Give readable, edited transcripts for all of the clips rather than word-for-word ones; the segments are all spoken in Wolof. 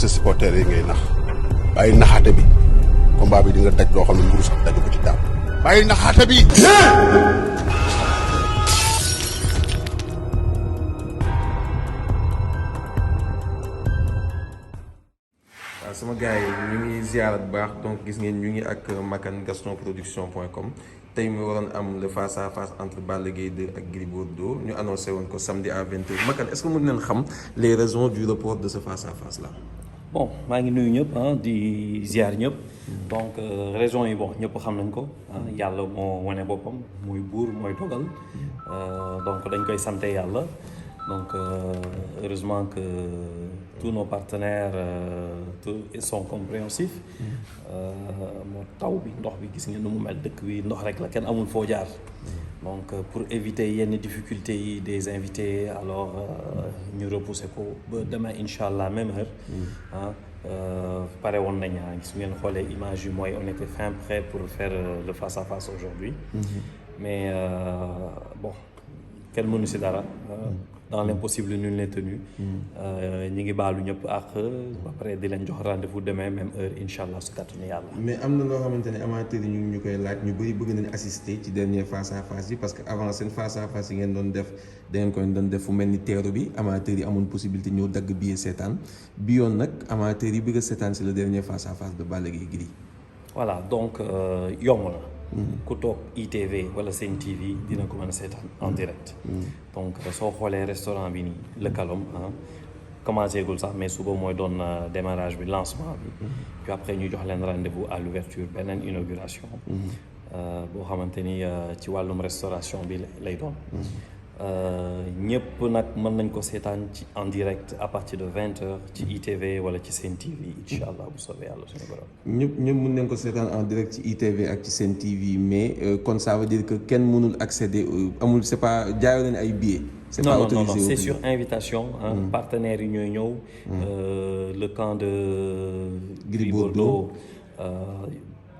sa supporter yi ngay nax bàyyi naxaate bi combat bi di nga daj loo xam ne mburu sax daju ko ci daal bàyyi naxaate bi. waaw sama gars yi ñu ngi ziar bu baax donc gis ngeen ñu ngi ak Makan gastonproduction.com tey mu waroon am le face à face entre Balla Gaye 2 ak Gris Bordeaux ñu annoncé woon ko samedi à 20h Makan est-ce que mën nañ xam les raisons du report de ce face à face là. bon maa ngi nuyu ñëpp di ziar ñëpp donc raison yi bon ñëpp xam nañ ko yàlla moo wane boppam muy buur mooy dogal donc dañ koy sante yàlla donc heureusement que tous nos partenaires ils sont compréhensifs moo taw bi ndox bi gis ngeen nu mu mel dëkk bi ndox rek la kenn amul foo jaar donc pour éviter yenn difficultés yi des invités alors ñu repousser ko ba demain incha allah même heure pare woon nañ su ngeen xoolee image yi mooy on était fin prêt pour faire le face à face aujourd'hui mais bon kenn mënu si dara dans l'impossible nul n'est tenu ñi ngi baalu ñëpp ak ba pare di leen jox rendez-vous demain même heure incha allah su kàttanu yàlla. mais am na loo xamante ne amateurs yi ñu koy laaj ñu bëri bëgg nañu assister ci dernier face à face yi parce que avant seen face à face yi ngeen doon def da ngeen koy doon def fu mel ni teeru bi amateurs yi amoon possibilité ñëw dagg billet seetaan bi yoon nag amateurs yi bëgg a seetaan c'est le dernier face à face de Balla Gaye Gris. voilà donc yomb na. ku toog ITV wala Sen TV dina ko mën a seetaan en direct. donc soo xoolee restaurant bi nii lëkkaloom commencé gul sax mais suba mooy doon démarrage bi lancement bi. puis après ñu jox leen rendez-vous à l'ouverture beneen inauguration. boo xamante ni ci wàllum restauration bi lay doon. ñëpp nag mën nañ ko seetaan ci en direct à partir de 20h ci ITV wala ci Sen TV incha allah bu soobee yàlla suñu borom. ñëpp mën nañ ko seetaan en direct ci ITV ak ci Sen TV mais kon ça veut dire que kenn mënul accéder amul c'est pas jaayoo leen ay billets. c'est pas autorisé non c'est sur invitation. partenaires yi ñooy ñëw. le camp de Gris Bordeaux.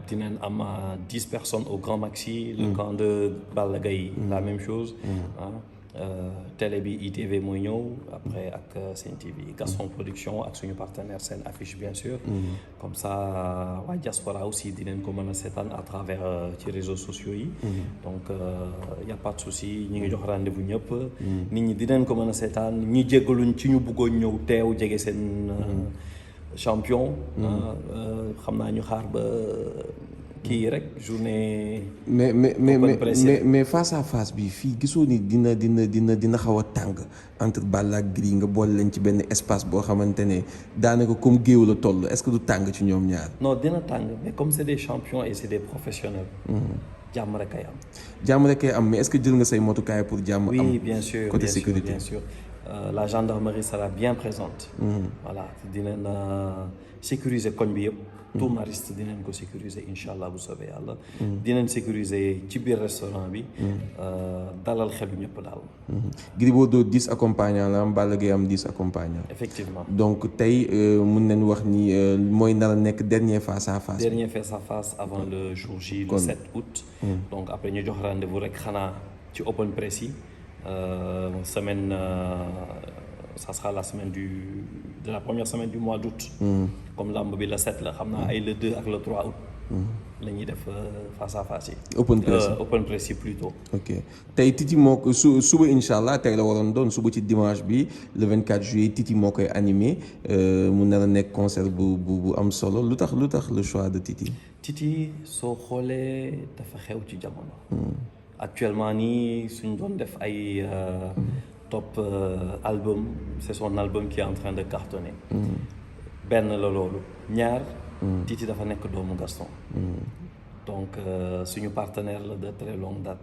dinañ am 10 personnes au grand maxi. le camp de Balla Gaye la même chose. télé bi ITV mooy ñëw après ak Sen TV Gaston Production ak suñu partenaire seen affiche bien sûr. comme ça waa diaspora aussi dinañ ko mën a seetaan à travers ci réseaux sociaux yi. donc y a pas de souci ñu ngi jox rendez-vous ñëpp. nit ñi dinañ ko mën a seetaan ñi jéggaluñ ci ñu bëggoon ñëw teew jege seen. champion. xam naa ñu xaar ba kii rek journée. mais face à face bi fii gisoo ni dina xaw a tàng entre Balla ak Gris nga boole leen ci benn espace boo xamante ne daanaka comme géew la toll est-ce que du tàng ci ñoom ñaar. non dina tàng mais comme c'est des champions et c'est des professionnels. jàmm rek ay am. jàmm rek ay am mais est-ce que jël nga say motukaay pour jàmm am. oui bien sûr côté bien sécurité sûr bien sûr. La gendarmerie sera bien présente. voilà dinañ sécuriser koñ bi yëpp. tout mariste dinañ ko sécuriser incha allah bu soobee yàlla. dinañ sécuriser ci biir restaurant bi. dalal xelu ñëpp daal. Gris Bordeaux 10 accompagnants la am Balla Gaye am 10 accompagnants. effectivement donc tey mun nañ wax ni mooy nar a nekk dernier face à face. dernier face à face avant le jour J le 7 août. donc après ñu jox rendez-vous rek xanaa ci open press yi. semaine ça sera la semaine de la première semaine du mois d'août. comme lamb bi le 7 la xam naa ay le 2 ak le 3 août. la ñuy def face à face yi. open press yi plutôt. ok tey Titi moo ko suba incha allah tey la waroon doon suba ci dimanche bi le 24 juillet Titi moo koy animé mu nar a nekk concert bu am solo lu tax le choix de Titi. Titi soo xoolee dafa xew ci jamono. actuellement nii suñ doon def ay top album c'est son album qui est en train de cartonner. benn la loolu ñaar. Titi dafa nekk doomu Gaston. donc suñu partenaire la de très longue date.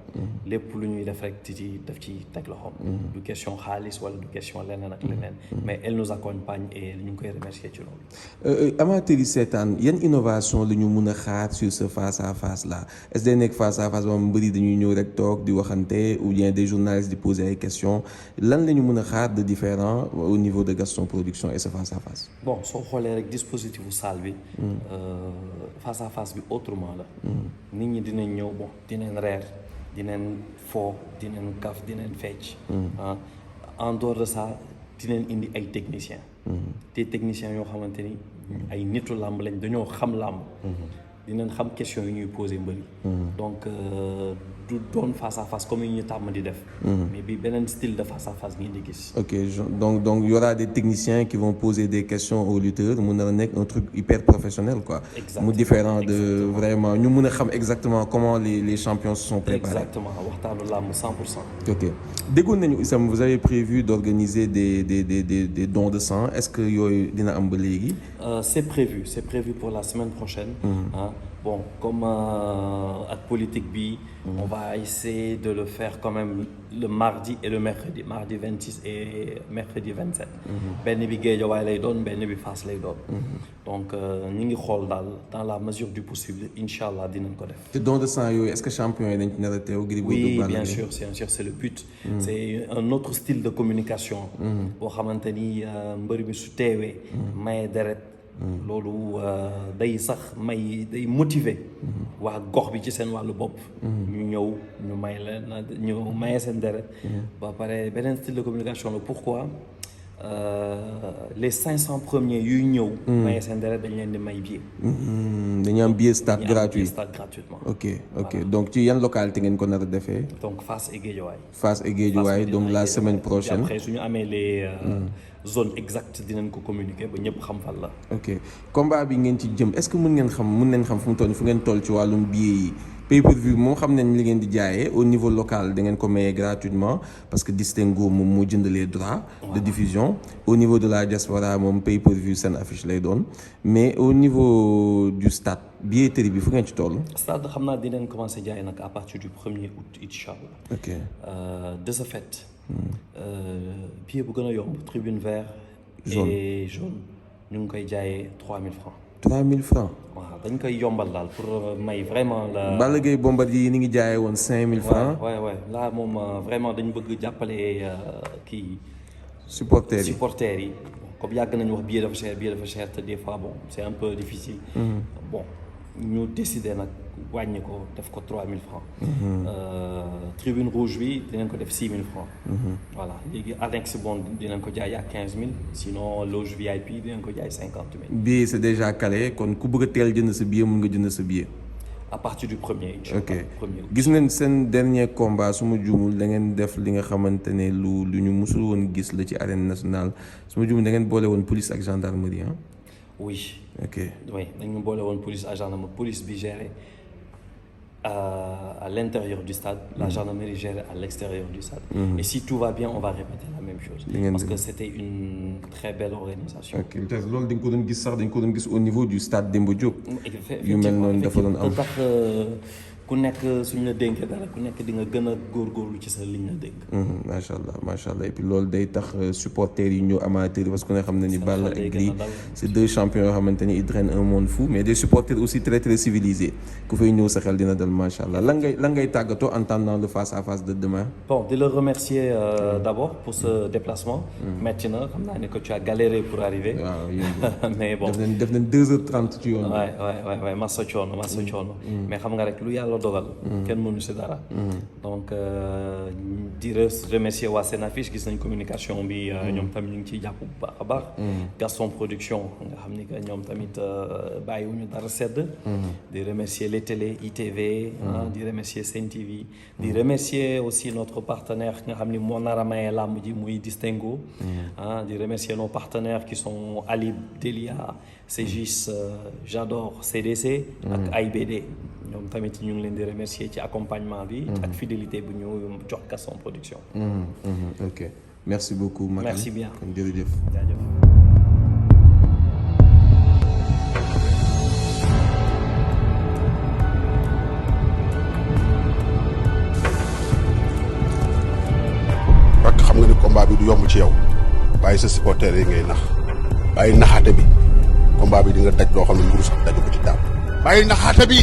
lépp lu ñuy def rek Titi daf ci teg loxoom. du question xaalis wala du question leneen ak leneen. mais elle nous accompagne et ñu ngi koy remercier ci loolu. amateurs yi seetaan yan innovation la ñu mun a xaar sur ce face à face là est-ce que day nekk face à face moom mbëri dañuy ñëw rek toog di waxante ou bien des journalistes di poser ay questions lan la ñu mun a xaar de différent au niveau de Gaston Production et ce face à face. bon soo xoolee rek dispositif bu salle bi. face à face bi autrement la. nit ñi dinañ ñëw bon dinañ reer dinañ fo dinañ kaf dinañ fecc. en dehors de ça dinañ indi ay techniciens. te techniciens yoo xamante ni ay nitu làmb lañ dañoo xam làmb dinañ xam question yi ñuy posé mbëri donc du doon face à face comme yi ñu tàmm di def mais bi beneen style de face à face ngeen di gis. Ok, donc il y aura des techniciens qui vont poser des questions aux lutteurs mu nar a nekk un truc hyper professionnel quoi. Mu différent de vraiment ñu mën a xam exactement comment les champions se sont préparés. Exactement waxtaanu làmb 100%. Ok déggoon nañu Issam vous avez prévu d'organiser des dons de sang est-ce que yooyu dina am ba léegi. C'est prévu pour la semaine prochaine. Hein. Bon, comme ak politique bi, on va essayer de le faire quand même le mardi et le mercredi, mardi 26 et mercredi 27. benn bi Guédiawaye lay doon benn bi Fass lay doon. Donc ñu ngi xool daal dans la mesure du possible incha allah dinañ ko def. te don de sang yooyu est-ce que champion yi dañ ci nar a teew. Oui, bien sûr, c'est le but. C'est un autre style de communication. boo xamante ni mbër mi su teewee. maye deret. loolu day sax day motiver waa gox bi ci seen wàllu bopp ñu ñëw ñu may leen ñu maye seen deret ba pare beneen style de communication la pourquoi les 500 premiers yuy ñëw maye seen deret dañ leen di may billet dañu am billet stade gratuit gratuitement ok voilà. Donc ci yan localité ngeen ko nar a defee donc Fass et Guédiawaye donc la semaine prochaine après suñu amee les zone exacte dinañ ko communiquer ba ñëpp xam fan la. ok combat bi ngeen ci jëm est-ce que mën nañ xam fu mu toll fu ngeen toll ci wàllum billet yi pay-per-view moom xam nañ li ngeen di jaayee au niveau local da ngeen ko maye gratuitement parce que Distingo moom moo jënd les droits de diffusion au niveau de la diaspora moom pay-per-view seen affiche lay doon mais au niveau du stade billetterie bi fu ngeen ci toll. stade xam naa dinañ commencer jaay nag à partir du 1er août incha allah. ok de ce fait. billet bu gën a yomb tribune vert et jaune ñu ngi koy jaayee 3000 francs. 3000 francs. waaw dañ koy yombal daal pour may vraiment la. Balla Gaye Bombardier yi ni ngi jaayee woon 5000 francs. ouais là moom vraiment dañu bëgg jàppale kii. supporters yi comme yàgg nañu wax billet dafa cher te des fois bon c'est un peu difficile. bon ñu décider nag wàññi ko def ko 3000 francs. Tribune rouge bi dinañ ko def 6000 francs. voilà léegi annexe bon dinañ ko jaay à 15000 sinon loge VIP dinañ ko jaay 50000. billet c'est déjà calé kon ku bëgg a teel jënd sa billet mën nga jënd sa billet. à partir du 1er inchallah. ok gis nañ seen dernier combat su ma juumul da ngeen def li nga xamante ne lu ñu musul woon gis la ci arène nationale su ma juumul da ngeen boole woon police ak gendarmerie ah. oui. ok oui dañu boole woon police ak gendarmerie police bi géré à l'intérieur du stade, la gendarmerie gère à l'extérieur du stade. Et si tout va bien, on va répéter la même chose. Parce que c'était une très belle organisation. Ok, loolu dañ ko doon gis sax dañ ko doon gis au niveau du stade Demba Diop. yu mel noonu dafa doon am. tax ku nekk suñu la dénkee dara ku nekk di nga gën a góorgóorlu ci sa liñ la dénk. macha allah et puis loolu day tax supporters yi ñëw amateurs yi parce que ku ne xam ne ni Balla ak Gris c'est deux champions yoo xamante ni ils drainent un monde fou mais des supporters aussi très très civilisés ku fay ñëw sa xel dina dal macha allah lan ngay tàggatoo en attendant le face à face de demain. bon di la remercier d'abord pour ce déplacement. metti na xam naa ne que tu as galéré pour arriver. waaw mais bon def nañ 2h30 ci yoon. waay massa coono mais xam nga rek lu yàlla dogal kenn mënu si dara donc di remercier waa Senaffiche gis nañ communication bi ñoom tamit ñu ngi ciy jàpp bu baax a baax Gaston Production nga xam ni que ñoom tamit bàyyiwuñu dara sedd di remercier les télé ITV di remercier Sen TV di remercier aussi notre partenaire nga xam ni moo nar a maye làmb ji muy Distingo di remercier nos partenaires qui sont Alib Delia Cegis J'adore CDC ak AIBD ñoom tamit ñu ngi leen di remercier ci accompagnement bi ak fidélité bu ñu jox Gaston Production. ok merci beaucoup Makan. Merci bien kon jërëjëf. parce que xam nga ni combat bi du yomb ci yow bàyyi sa supporter yi ngay nax bàyyi naxaate bi combat bi di nga daj loo xam ne mburu sax daju ko ci daal bàyyi naxaate bi